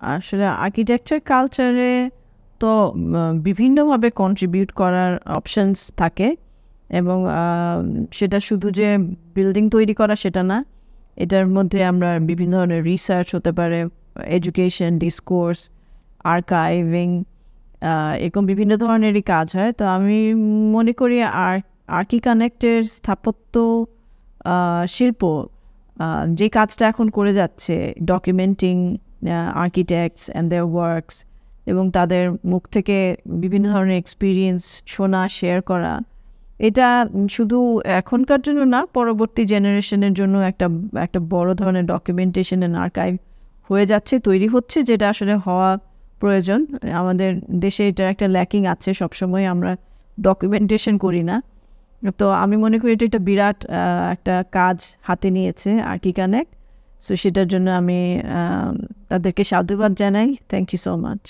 আসলে আর্কিটেকচার কালচারে তো বিভিন্নভাবে কন্ট্রিবিউট করার অপশনস থাকে এবং সেটা শুধু যে বিল্ডিং তৈরি করা সেটা না, এটার মধ্যে আমরা বিভিন্ন ধরনের রিসার্চ হতে পারে, এডুকেশন, ডিসকোর্স, আর্কাইভিং, এরকম বিভিন্ন ধরনেরই কাজ হয়। তো আমি মনে করি আর্কি কানেক্টের স্থাপত্য শিল্প যে কাজটা এখন করে যাচ্ছে, ডকুমেন্টিং আর্কিটেক্টস অ্যান্ড দেয়ার ওয়ার্কস এবং তাদের মুখ থেকে বিভিন্ন ধরনের এক্সপিরিয়েন্স শোনা, শেয়ার করা, এটা শুধু এখনকার জন্য না, পরবর্তী জেনারেশনের জন্য একটা একটা বড় ধরনের ডকুমেন্টেশন অ্যান্ড আর্কাইভ হয়ে যাচ্ছে, তৈরি হচ্ছে, যেটা আসলে হওয়া প্রয়োজন। আমাদের দেশে এটার একটা ল্যাকিং আছে, সবসময় আমরা ডকুমেন্টেশন করি না। তো আমি মনে করি এটা একটা বিরাট একটা কাজ হাতে নিয়েছে আর্কি কানেক্ট। সো সেটার জন্য আমি তাদেরকে সাধুবাদ জানাই। Thank you so much.